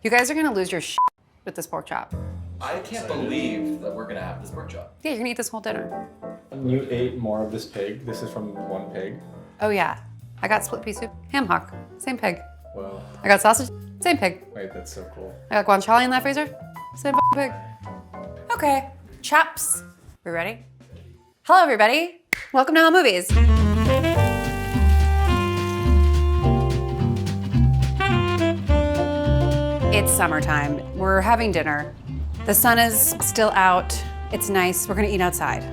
You guys are gonna lose your shit with this pork chop. I can't believe that we're gonna have this pork chop. Yeah, you're gonna eat this whole dinner. You ate more of this pig. This is from one pig. Oh yeah. I got split pea soup, ham hock, same pig. Wow. I got sausage, same pig. Wait, that's so cool. I got guanciale in that freezer, same pig. Okay, chops. We ready? Hello everybody. Welcome to Hell Movies. It's summertime. We're having dinner. The sun is still out. It's nice. We're gonna eat outside.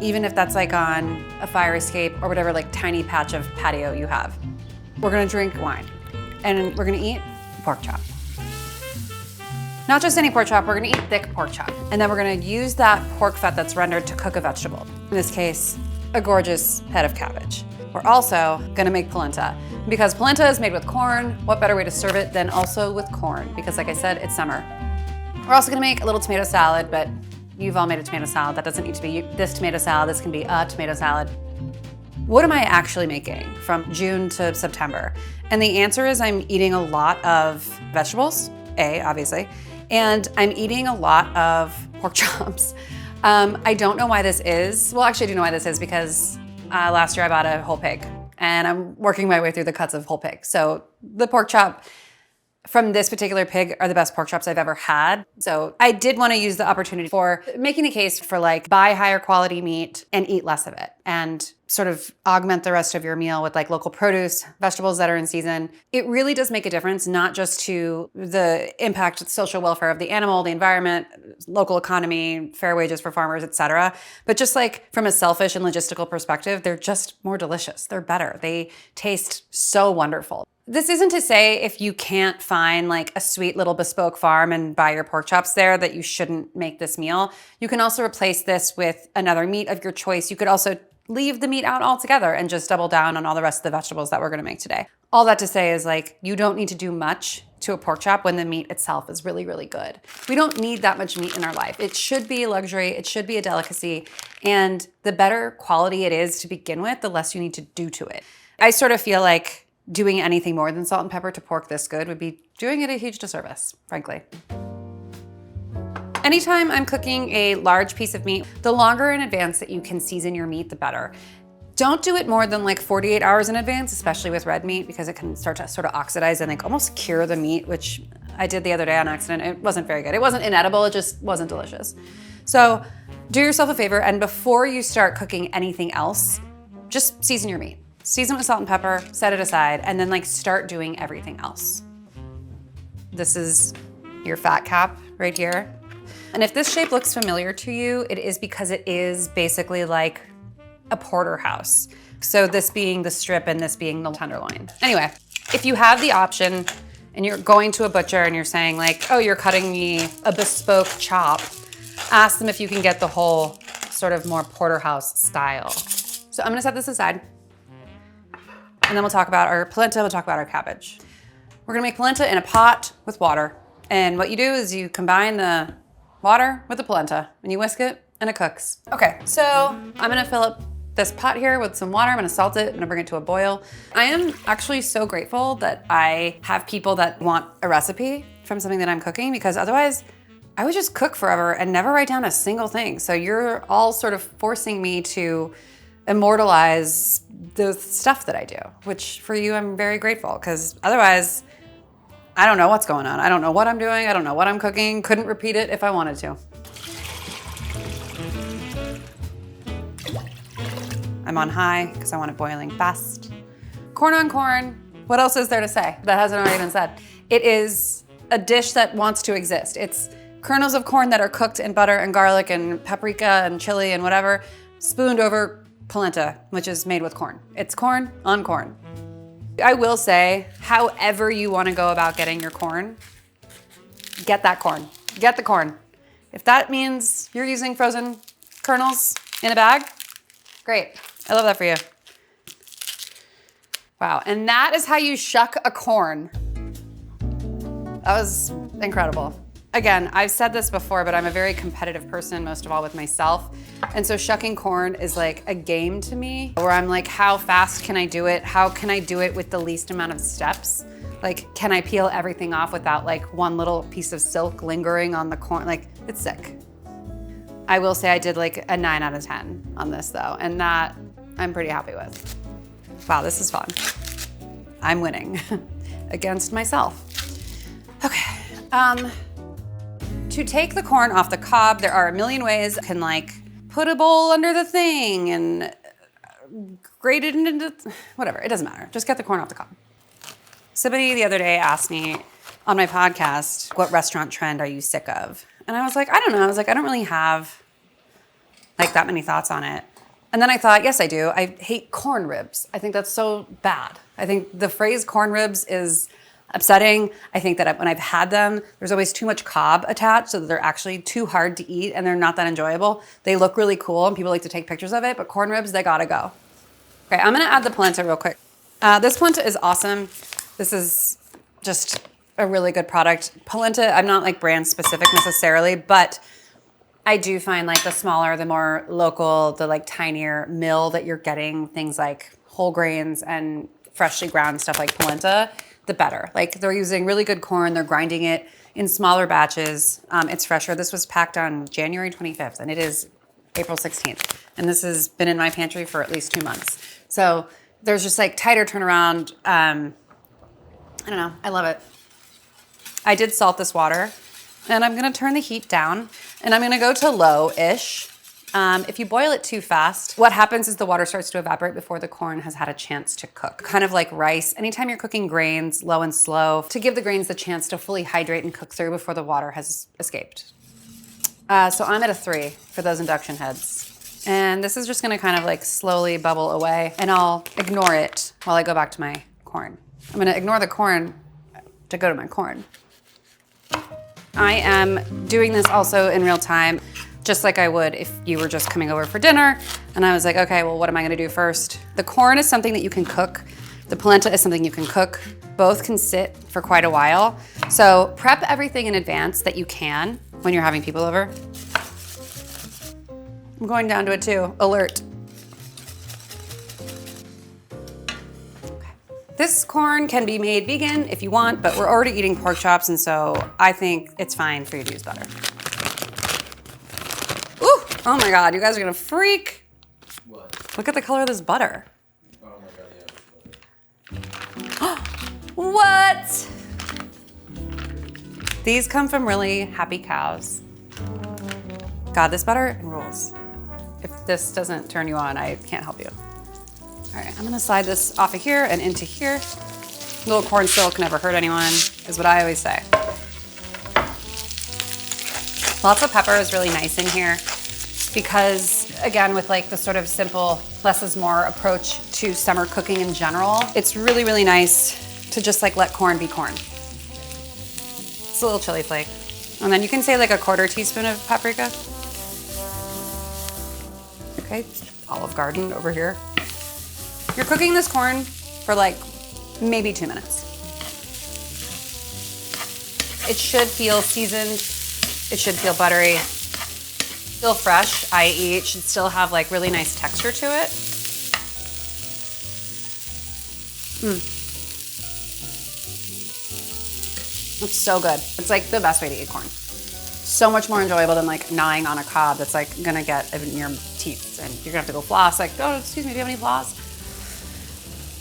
Even if that's like on a fire escape or whatever like tiny patch of patio you have. We're gonna drink wine and we're gonna eat pork chop. Not just any pork chop, we're gonna eat thick pork chop. And then we're gonna use that pork fat that's rendered to cook a vegetable. In this case, a gorgeous head of cabbage. We're also gonna make polenta. Because polenta is made with corn, what better way to serve it than also with corn? Because like I said, it's summer. We're also gonna make a little tomato salad, but you've all made a tomato salad. That doesn't need to be this tomato salad. This can be a tomato salad. What am I actually making from June to September? And the answer is I'm eating a lot of vegetables, obviously, and I'm eating a lot of pork chops. I don't know why this is. Well, actually I do know why this is because last year I bought a whole pig and I'm working my way through the cuts of whole pig. So the pork chop from this particular pig are the best pork chops I've ever had. So I did want to use the opportunity for making the case for like buy higher quality meat and eat less of it and sort of augment the rest of your meal with like local produce, vegetables that are in season. It really does make a difference, not just to the impact, social welfare of the animal, the environment, local economy, fair wages for farmers, et cetera. But just like from a selfish and logistical perspective, they're just more delicious. They're better. They taste so wonderful. This isn't to say if you can't find like a sweet little bespoke farm and buy your pork chops there that you shouldn't make this meal. You can also replace this with another meat of your choice. You could also leave the meat out altogether and just double down on all the rest of the vegetables that we're gonna make today. All that to say is like, you don't need to do much to a pork chop when the meat itself is really, really good. We don't need that much meat in our life. It should be a luxury, it should be a delicacy, and the better quality it is to begin with, the less you need to do to it. I sort of feel like doing anything more than salt and pepper to pork this good would be doing it a huge disservice, frankly. Anytime I'm cooking a large piece of meat, the longer in advance that you can season your meat, the better. Don't do it more than like 48 hours in advance, especially with red meat, because it can start to sort of oxidize and like almost cure the meat, which I did the other day on accident. It wasn't very good. It wasn't inedible, it just wasn't delicious. So do yourself a favor, and before you start cooking anything else, just season your meat. Season with salt and pepper, set it aside, and then like start doing everything else. This is your fat cap right here. And if this shape looks familiar to you, it is because it is basically like a porterhouse. So this being the strip and this being the tenderloin. Anyway, if you have the option and you're going to a butcher and you're saying like, oh, you're cutting me a bespoke chop, ask them if you can get the whole sort of more porterhouse style. So I'm gonna set this aside. And then we'll talk about our polenta, we'll talk about our cabbage. We're gonna make polenta in a pot with water. And what you do is you combine the water with the polenta and you whisk it and it cooks. Okay, so I'm gonna fill up this pot here with some water. I'm gonna salt it, I'm gonna bring it to a boil. I am actually so grateful that I have people that want a recipe from something that I'm cooking, because otherwise I would just cook forever and never write down a single thing. So you're all sort of forcing me to immortalize the stuff that I do, which for you, I'm very grateful, because otherwise, I don't know what's going on. I don't know what I'm doing. I don't know what I'm cooking. Couldn't repeat it if I wanted to. I'm on high because I want it boiling fast. Corn on corn. What else is there to say that hasn't already been said? It is a dish that wants to exist. It's kernels of corn that are cooked in butter and garlic and paprika and chili and whatever, spooned over polenta, which is made with corn. It's corn on corn. I will say, however you want to go about getting your corn, get that corn. Get the corn. If that means you're using frozen kernels in a bag, great. I love that for you. Wow, and that is how you shuck a corn. That was incredible. Again, I've said this before, but I'm a very competitive person, most of all with myself. And so shucking corn is like a game to me, where I'm like, how fast can I do it? How can I do it with the least amount of steps? Like, can I peel everything off without like one little piece of silk lingering on the corn? Like, it's sick. I will say I did like a 9 out of 10 on this though, and that I'm pretty happy with. Wow, this is fun. I'm winning against myself. Okay, to take the corn off the cob, there are a million ways. You can like put a bowl under the thing and grate it into, whatever, it doesn't matter. Just get the corn off the cob. Somebody the other day asked me on my podcast, what restaurant trend are you sick of? And I was like, I don't know. I was like, I don't really have like that many thoughts on it. And then I thought, yes, I do. I hate corn ribs. I think that's so bad. I think the phrase corn ribs is upsetting. I think that when I've had them, there's always too much cob attached, so that they're actually too hard to eat and they're not that enjoyable. They look really cool and people like to take pictures of it, but corn ribs, they gotta go. Okay, I'm gonna add the polenta real quick. This polenta is awesome. This is just a really good product. Polenta, I'm not like brand specific necessarily, but I do find like the smaller, the more local, the like tinier mill that you're getting things like whole grains and freshly ground stuff like polenta, the better. Like they're using really good corn. They're grinding it in smaller batches. It's fresher. This was packed on January 25th and it is April 16th. And this has been in my pantry for at least 2 months. So there's just like tighter turnaround. I don't know. I love it. I did salt this water and I'm going to turn the heat down and I'm going to go to low-ish. If you boil it too fast, what happens is the water starts to evaporate before the corn has had a chance to cook. Kind of like rice. Anytime you're cooking grains, low and slow, to give the grains the chance to fully hydrate and cook through before the water has escaped. So I'm at a 3 for those induction heads. And this is just gonna kind of like slowly bubble away and I'll ignore it while I go back to my corn. I'm gonna ignore the corn to go to my corn. I am doing this also in real time, just like I would if you were just coming over for dinner. And I was like, okay, well, what am I gonna do first? The corn is something that you can cook. The polenta is something you can cook. Both can sit for quite a while. So prep everything in advance that you can when you're having people over. I'm going down to a 2, alert. This corn can be made vegan if you want, but we're already eating pork chops, and so I think it's fine for you to use butter. Ooh, oh my God, you guys are gonna freak. What? Look at the color of this butter. Oh my God, yeah. What? These come from really happy cows. God, this butter rules. If this doesn't turn you on, I can't help you. All right, I'm gonna slide this off of here and into here. Little corn silk never hurt anyone, is what I always say. Lots of pepper is really nice in here because, again, with like the sort of simple, less is more approach to summer cooking in general, it's really, really nice to just like let corn be corn. It's a little chili flake. And then you can say like a 1/4 teaspoon of paprika. Okay, Olive Garden over here. You're cooking this corn for like maybe 2 minutes. It should feel seasoned. It should feel buttery. Feel fresh, i.e. it should still have like really nice texture to it. It's so good. It's like the best way to eat corn. So much more enjoyable than like gnawing on a cob that's like gonna get in your teeth and you're gonna have to go floss. Like, oh, excuse me, do you have any floss?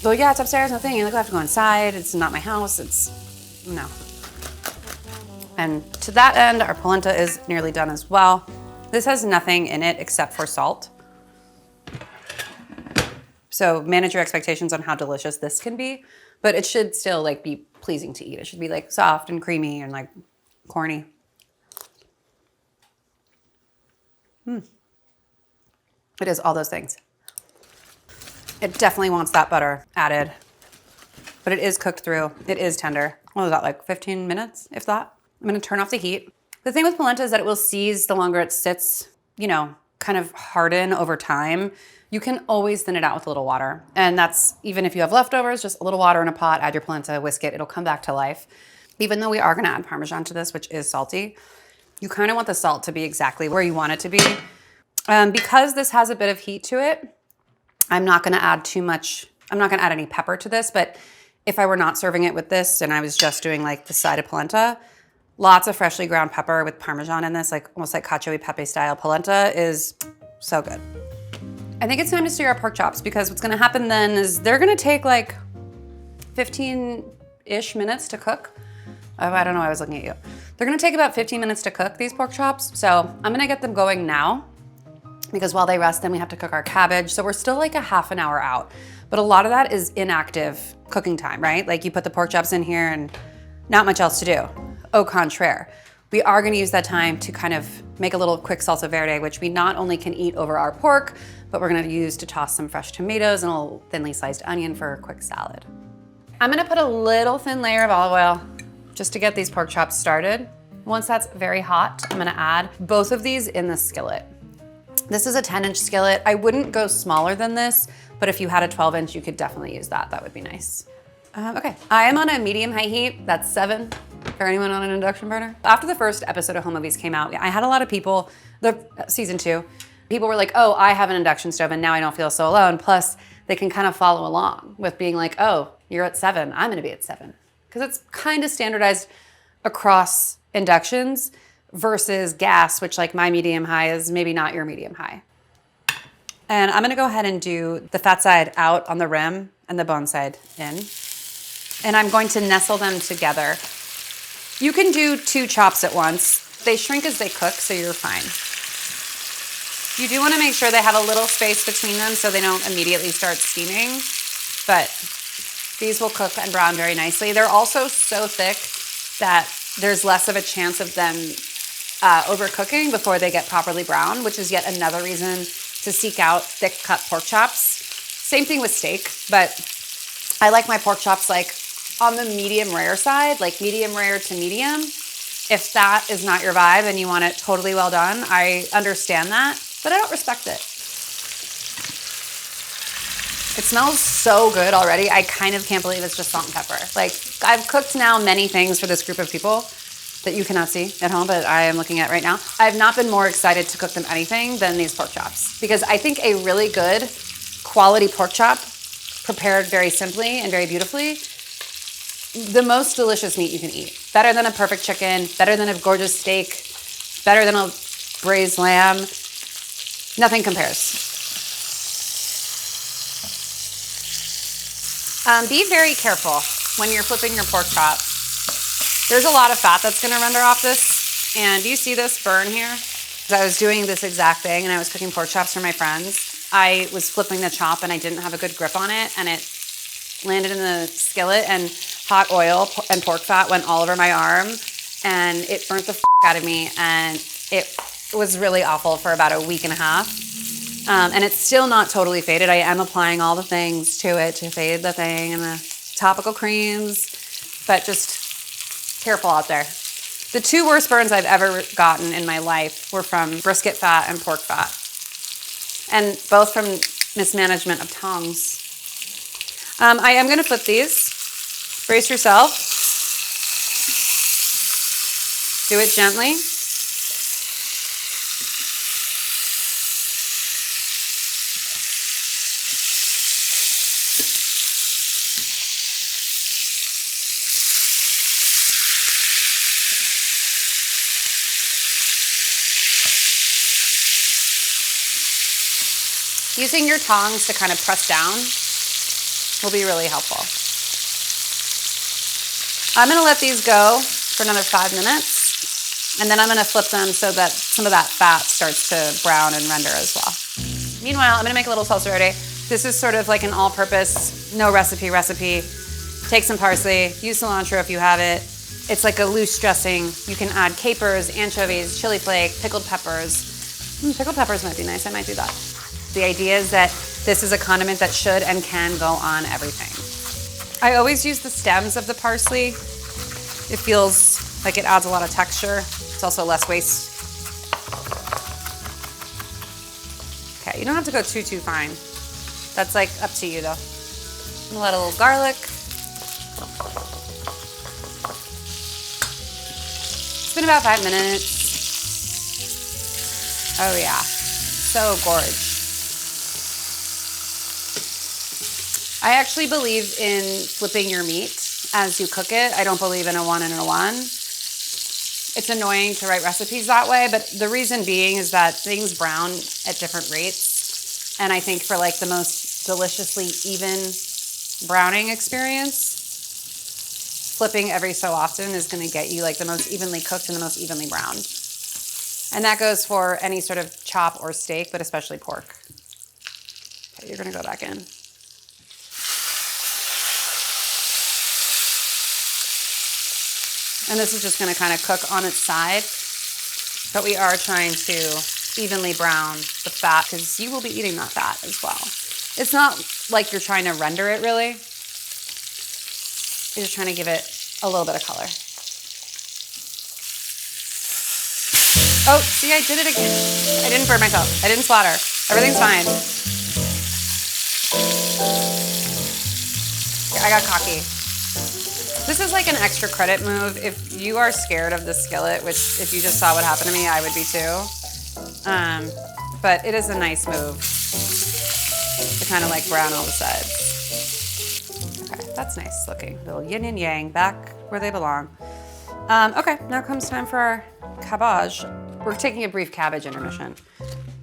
So yeah, it's upstairs, nothing. You're like, I have to go inside. It's not my house. It's, no. And to that end, our polenta is nearly done as well. This has nothing in it except for salt. So manage your expectations on how delicious this can be, but it should still like be pleasing to eat. It should be like soft and creamy and like corny. It is all those things. It definitely wants that butter added, but it is cooked through. It is tender. What was that, like 15 minutes, if that? I'm gonna turn off the heat. The thing with polenta is that it will seize the longer it sits, you know, kind of harden over time. You can always thin it out with a little water. And that's, even if you have leftovers, just a little water in a pot, add your polenta, whisk it, it'll come back to life. Even though we are gonna add Parmesan to this, which is salty, you kind of want the salt to be exactly where you want it to be. Because this has a bit of heat to it, I'm not gonna add too much, I'm not gonna add any pepper to this, but if I were not serving it with this and I was just doing like the side of polenta, lots of freshly ground pepper with Parmesan in this, like almost like cacio e pepe style polenta is so good. I think it's time to sear our pork chops because what's gonna happen then is they're gonna take like 15-ish minutes to cook. Oh, I don't know, I was looking at you. They're gonna take about 15 minutes to cook, these pork chops. So I'm gonna get them going now because while they rest, then we have to cook our cabbage. So we're still like a half an hour out. But a lot of that is inactive cooking time, right? Like you put the pork chops in here and not much else to do. Au contraire, we are gonna use that time to kind of make a little quick salsa verde, which we not only can eat over our pork, but we're gonna use to toss some fresh tomatoes and a little thinly sliced onion for a quick salad. I'm gonna put a little thin layer of olive oil just to get these pork chops started. Once that's very hot, I'm gonna add both of these in the skillet. This is a 10-inch skillet. I wouldn't go smaller than this, but if you had a 12-inch, you could definitely use that. That would be nice. Okay, I am on a medium-high heat. That's 7 for anyone on an induction burner. After the first episode of Home Movies came out, I had a lot of people, season 2, people were like, oh, I have an induction stove and now I don't feel so alone. Plus, they can kind of follow along with being like, oh, you're at 7, I'm gonna be at 7. Because it's kind of standardized across inductions versus gas, which like my medium high is maybe not your medium high. And I'm gonna go ahead and do the fat side out on the rim and the bone side in. And I'm going to nestle them together. You can do 2 chops at once. They shrink as they cook, so you're fine. You do wanna make sure they have a little space between them so they don't immediately start steaming, but these will cook and brown very nicely. They're also so thick that there's less of a chance of them overcooking before they get properly brown, which is yet another reason to seek out thick cut pork chops. Same thing with steak, but I like my pork chops like on the medium rare side, like medium rare to medium. If that is not your vibe and you want it totally well done, I understand that, but I don't respect it. It smells so good already. I kind of can't believe it's just salt and pepper. Like I've cooked now many things for this group of people that you cannot see at home, but I am looking at right now. I have not been more excited to cook them anything than these pork chops because I think a really good quality pork chop prepared very simply and very beautifully, the most delicious meat you can eat. Better than a perfect chicken, better than a gorgeous steak, better than a braised lamb. Nothing compares. Be very careful when you're flipping your pork chop. There's a lot of fat that's gonna render off this. And do you see this burn here? I was doing this exact thing and I was cooking pork chops for my friends. I was flipping the chop and I didn't have a good grip on it and it landed in the skillet and hot oil and pork fat went all over my arm and it burnt the out of me and it was really awful for about a week and a half. And it's still not totally faded. I am applying all the things to it to fade the thing and the topical creams, but just careful out there. The 2 worst burns I've ever gotten in my life were from brisket fat and pork fat, and both from mismanagement of tongs. I am gonna flip these. Brace yourself. Do it gently. Using your tongs to kind of press down will be really helpful. I'm gonna let these go for another 5 minutes, and then I'm gonna flip them so that some of that fat starts to brown and render as well. Meanwhile, I'm gonna make a little salsa verde. This is sort of like an all-purpose, no recipe. Take some parsley, use cilantro if you have it. It's like a loose dressing. You can add capers, anchovies, chili flake, pickled peppers. Pickled peppers might be nice, I might do that. The idea is that this is a condiment that should and can go on everything. I always use the stems of the parsley. It feels like it adds a lot of texture. It's also less waste. Okay, you don't have to go too fine. That's like up to you though. I'm gonna let a little garlic. It's been about 5 minutes. Oh yeah, so gorge. I actually believe in flipping your meat as you cook it. I don't believe in a one and a one. It's annoying to write recipes that way, but the reason being is that things brown at different rates. And I think for like the most deliciously even browning experience, flipping every so often is gonna get you like the most evenly cooked and the most evenly browned. And that goes for any sort of chop or steak, but especially pork. Okay, you're gonna go back in. And this is just gonna kind of cook on its side, but we are trying to evenly brown the fat because you will be eating that fat as well. It's not like you're trying to render it really. You're just trying to give it a little bit of color. Oh, see, I did it again. I didn't burn myself. I didn't splatter. Everything's fine. I got cocky. This is like an extra credit move. If you are scared of the skillet, which if you just saw what happened to me, I would be too. But it is a nice move to kind of like brown all the sides. Okay, that's nice looking. Little yin and yang back where they belong. Okay, now comes time for our cabbage. We're taking a brief cabbage intermission.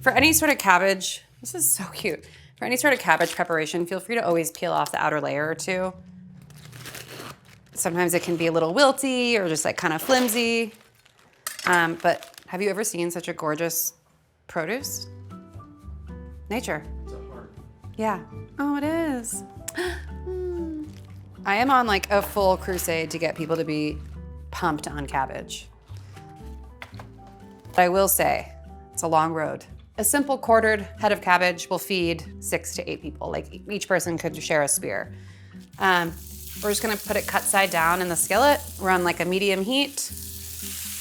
For any sort of cabbage, this is so cute. For any sort of cabbage preparation, feel free to always peel off the outer layer or two. Sometimes it can be a little wilty or just like kind of flimsy. But have you ever seen such a gorgeous produce? Nature. It's a heart. Yeah. Oh, it is. I am on like a full crusade to get people to be pumped on cabbage. But I will say, it's a long road. A simple quartered head of cabbage will feed 6 to 8 people. Like each person could share a spear. We're just gonna put it cut side down in the skillet. We're on like a medium heat.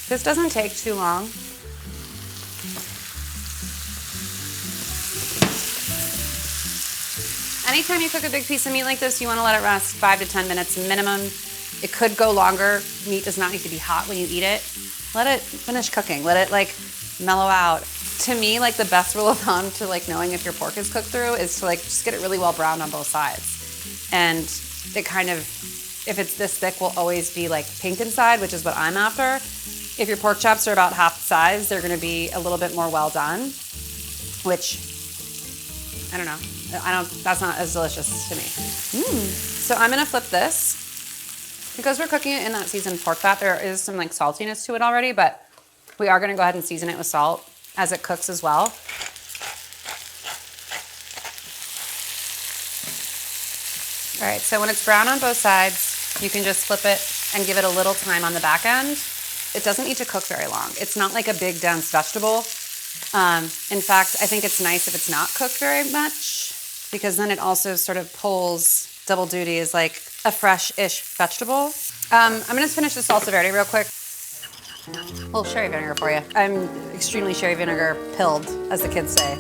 This doesn't take too long. Anytime you cook a big piece of meat like this, you wanna let it rest 5 to 10 minutes minimum. It could go longer. Meat does not need to be hot when you eat it. Let it finish cooking. Let it like mellow out. To me, like the best rule of thumb to like knowing if your pork is cooked through is to like just get it really well browned on both sides. And it kind of, if it's this thick, will always be like pink inside, which is what I'm after. If your pork chops are about half the size, they're gonna be a little bit more well done, which, I don't know. That's not as delicious to me. So I'm gonna flip this. Because we're cooking it in that seasoned pork fat, there is some like saltiness to it already, but we are gonna go ahead and season it with salt as it cooks as well. All right, so when it's brown on both sides, you can just flip it and give it a little time on the back end. It doesn't need to cook very long. It's not like a big dense vegetable. In fact, I think it's nice if it's not cooked very much because then it also sort of pulls double duty as like a fresh-ish vegetable. I'm gonna finish the salsa verde real quick. A little sherry vinegar for you. I'm extremely sherry vinegar pilled, as the kids say.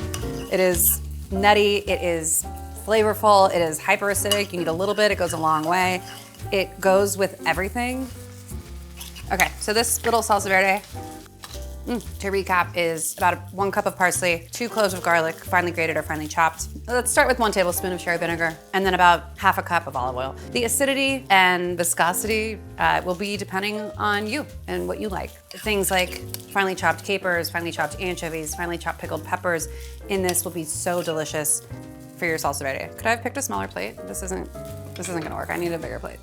It is nutty, it is flavorful, it is hyper acidic. You need a little bit, it goes a long way. It goes with everything. Okay, so this little salsa verde, to recap, is about 1 cup of parsley, 2 cloves of garlic, finely grated or finely chopped. Let's start with 1 tablespoon of sherry vinegar, and then about ½ cup of olive oil. The acidity and viscosity will be depending on you and what you like. Things like finely chopped capers, finely chopped anchovies, finely chopped pickled peppers in this will be so delicious for your salsa verde. Could I have picked a smaller plate? This isn't gonna work. I need a bigger plate.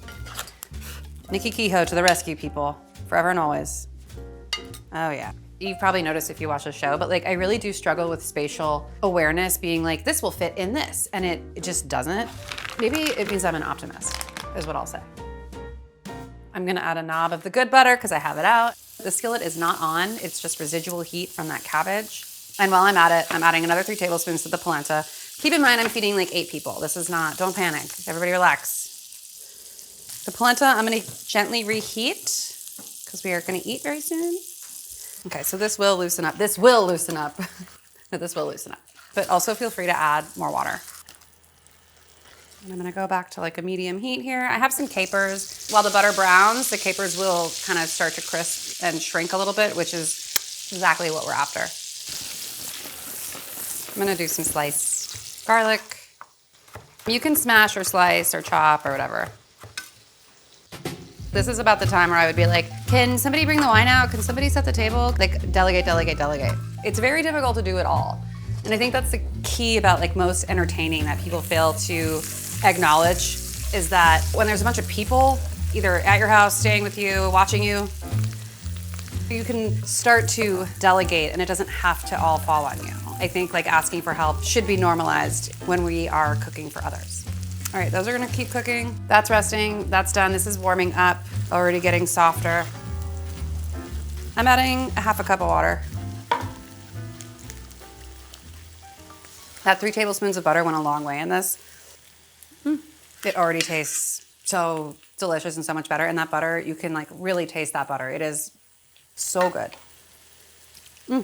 Nikki Kehoe to the rescue, people, forever and always. Oh yeah. You've probably noticed if you watch the show, but like I really do struggle with spatial awareness, being like, this will fit in this, and it just doesn't. Maybe it means I'm an optimist, is what I'll say. I'm gonna add a knob of the good butter because I have it out. The skillet is not on, it's just residual heat from that cabbage. And while I'm at it, I'm adding another 3 tablespoons of the polenta. Keep in mind, I'm feeding like 8 people. This is not, don't panic, everybody relax. The polenta, I'm gonna gently reheat because we are gonna eat very soon. Okay, so this will loosen up. This will loosen up. This will loosen up. But also feel free to add more water. And I'm gonna go back to like a medium heat here. I have some capers. While the butter browns, the capers will kind of start to crisp and shrink a little bit, which is exactly what we're after. I'm gonna do some sliced garlic. You can smash or slice or chop or whatever. This is about the time where I would be like, can somebody bring the wine out? Can somebody set the table? Like delegate, delegate, delegate. It's very difficult to do it all. And I think that's the key about like most entertaining that people fail to acknowledge is that when there's a bunch of people, either at your house, staying with you, watching you, you can start to delegate and it doesn't have to all fall on you. I think like asking for help should be normalized when we are cooking for others. All right, those are gonna keep cooking. That's resting, that's done. This is warming up, already getting softer. I'm adding a half a cup of water. That 3 tablespoons of butter went a long way in this. It already tastes so delicious and so much better. And that butter, you can like really taste that butter. It is so good. All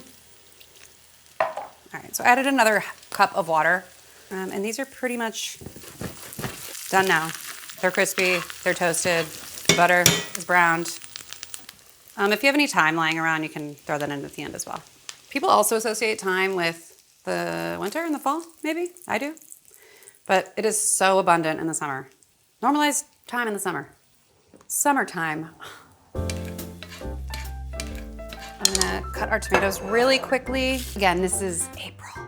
right, so I added another cup of water. And these are pretty much done now. They're crispy, they're toasted, the butter is browned. If you have any thyme lying around, you can throw that in at the end as well. People also associate thyme with the winter and the fall, maybe, I do. But it is so abundant in the summer. Normalize thyme in the summer. Summertime. I'm gonna cut our tomatoes really quickly. Again, this is April.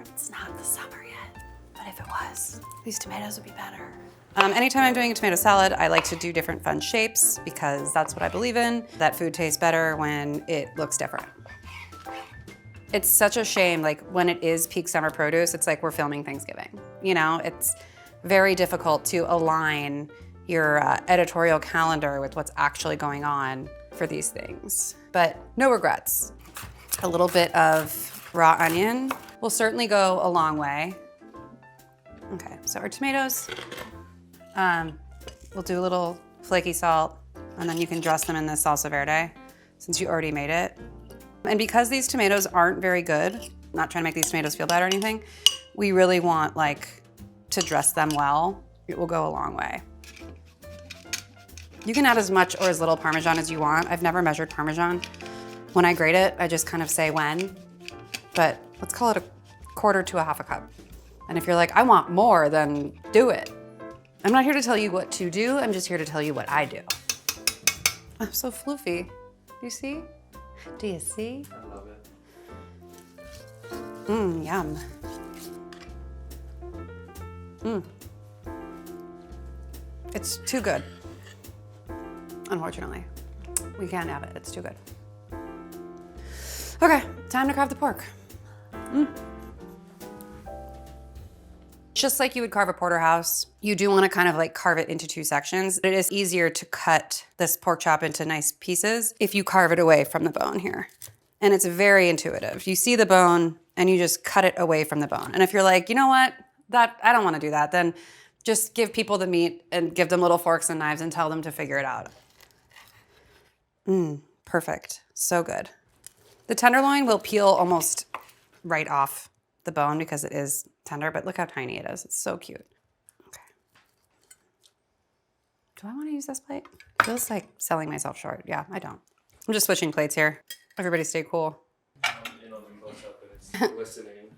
It's not the summer yet, but if it was, these tomatoes would be better. Anytime I'm doing a tomato salad, I like to do different fun shapes because that's what I believe in. That food tastes better when it looks different. It's such a shame, like when it is peak summer produce, it's like we're filming Thanksgiving. You know, it's very difficult to align your editorial calendar with what's actually going on for these things. But no regrets. A little bit of raw onion will certainly go a long way. Okay, so our tomatoes, we'll do a little flaky salt, and then you can dress them in this salsa verde since you already made it. And because these tomatoes aren't very good, not trying to make these tomatoes feel bad or anything, we really want like to dress them well. It will go a long way. You can add as much or as little Parmesan as you want. I've never measured Parmesan. When I grate it, I just kind of say when, but let's call it a quarter to a half a cup. And if you're like, I want more, then do it. I'm not here to tell you what to do. I'm just here to tell you what I do. I'm so floofy. Do you see? Do you see? I love it. Yum. It's too good. Unfortunately, we can't have it. It's too good. Okay, time to carve the pork. Just like you would carve a porterhouse, you do want to kind of like carve it into 2 sections. It is easier to cut this pork chop into nice pieces if you carve it away from the bone here. And it's very intuitive. You see the bone and you just cut it away from the bone. And if you're like, you know what, I don't want to do that, then just give people the meat and give them little forks and knives and tell them to figure it out. Perfect, so good. The tenderloin will peel almost right off the bone because it is tender, but look how tiny it is. It's so cute. Okay. Do I want to use this plate? It feels like selling myself short. Yeah, I don't. I'm just switching plates here. Everybody stay cool. I'm in on the close-up, but it's glistening.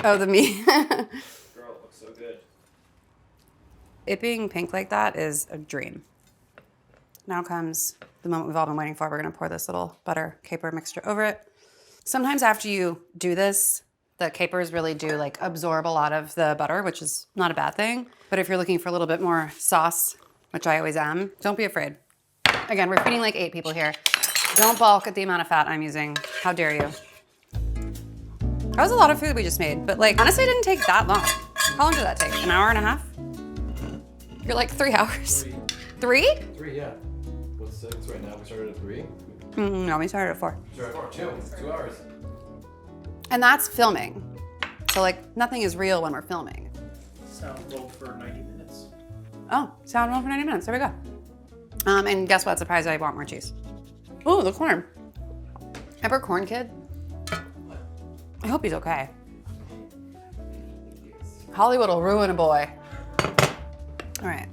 Oh, the meat. Girl, it looks so good. It being pink like that is a dream. Now comes the moment we've all been waiting for. We're gonna pour this little butter caper mixture over it. Sometimes after you do this, the capers really do like absorb a lot of the butter, which is not a bad thing. But if you're looking for a little bit more sauce, which I always am, don't be afraid. Again, we're feeding like 8 people here. Don't balk at the amount of fat I'm using. How dare you? That was a lot of food we just made, but like honestly, it didn't take that long. How long did that take? An hour and a half? You're like 3 hours. 3? 3, yeah. What's 6 right now? We started at 3? No, we started at 4. We started at 4, 2 hours. And that's filming. So like nothing is real when we're filming. Sound low for 90 minutes. Oh, sound roll for 90 minutes. There we go. And guess what? Surprise, I want more cheese. Oh, the corn. Remember Corn Kid? I hope he's okay. Hollywood will ruin a boy. All right.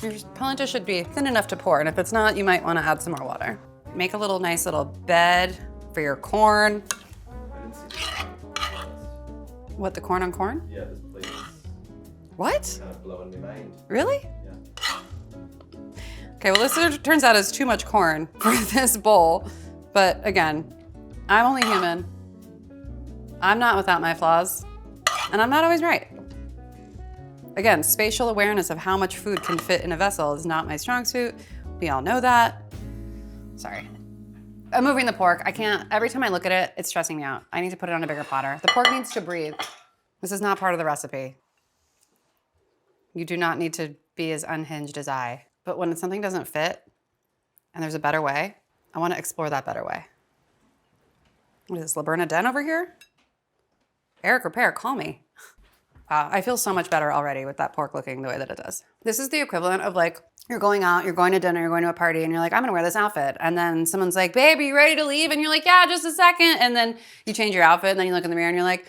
Your polenta should be thin enough to pour, and if it's not, you might want to add some more water. Make a little nice little bed for your corn. I didn't see this. What, the corn on corn? Yeah, this plate is What? Kind of blowing my mind. Really? Yeah. Okay, well, this turns out is too much corn for this bowl. But again, I'm only human. I'm not without my flaws, and I'm not always right. Again, spatial awareness of how much food can fit in a vessel is not my strong suit. We all know that. Sorry. I'm moving the pork. I can't, every time I look at it, it's stressing me out. I need to put it on a bigger platter. The pork needs to breathe. This is not part of the recipe. You do not need to be as unhinged as I. But when something doesn't fit and there's a better way, I want to explore that better way. What is this, La Bernardin over here? Eric Repair, call me. Wow, I feel so much better already with that pork looking the way that it does. This is the equivalent of like, you're going out, you're going to dinner, you're going to a party, and you're like, I'm gonna wear this outfit. And then someone's like, babe, are you ready to leave? And you're like, yeah, just a second. And then you change your outfit, and then you look in the mirror and you're like,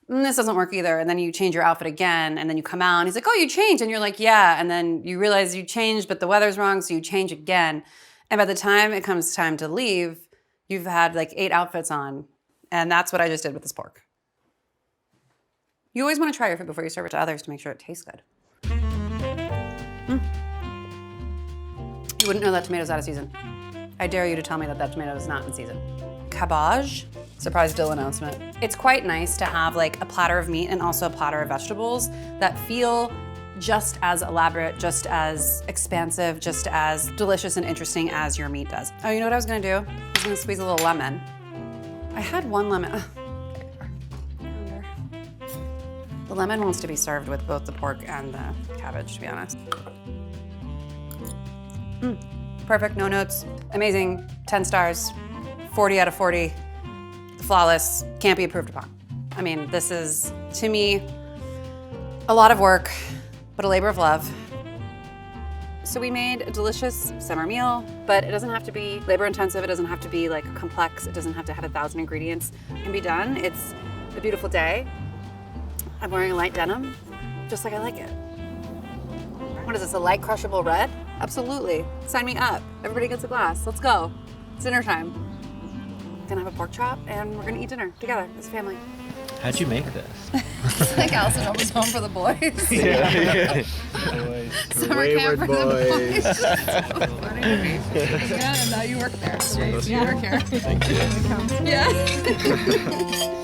this doesn't work either. And then you change your outfit again, and then you come out, and he's like, oh, you changed. And you're like, yeah. And then you realize you changed, but the weather's wrong, so you change again. And by the time it comes time to leave, you've had like 8 outfits on. And that's what I just did with this pork. You always want to try your food before you serve it to others to make sure it tastes good. You wouldn't know that tomato's out of season. I dare you to tell me that that tomato is not in season. Cabbage, surprise dill announcement. It's quite nice to have like a platter of meat and also a platter of vegetables that feel just as elaborate, just as expansive, just as delicious and interesting as your meat does. Oh, you know what I was gonna do? I was gonna squeeze a little lemon. I had one lemon. The lemon wants to be served with both the pork and the cabbage, to be honest. Perfect, no notes, amazing, 10 stars, 40 out of 40, flawless, can't be improved upon. I mean, this is, to me, a lot of work, but a labor of love. So we made a delicious summer meal, but it doesn't have to be labor intensive, it doesn't have to be like complex, it doesn't have to have 1,000 ingredients. It can be done. It's a beautiful day. I'm wearing a light denim, just like I like it. What is this, a light crushable red? Absolutely, sign me up. Everybody gets a glass, let's go. It's dinner time. We're gonna have a pork chop and we're gonna eat dinner together as a family. How'd you make this? It's like Alison almost home for the boys. Yeah. Summer camp for the boys. So funny to me. Yeah, and now you work there. So you work here. Thank you. Yeah.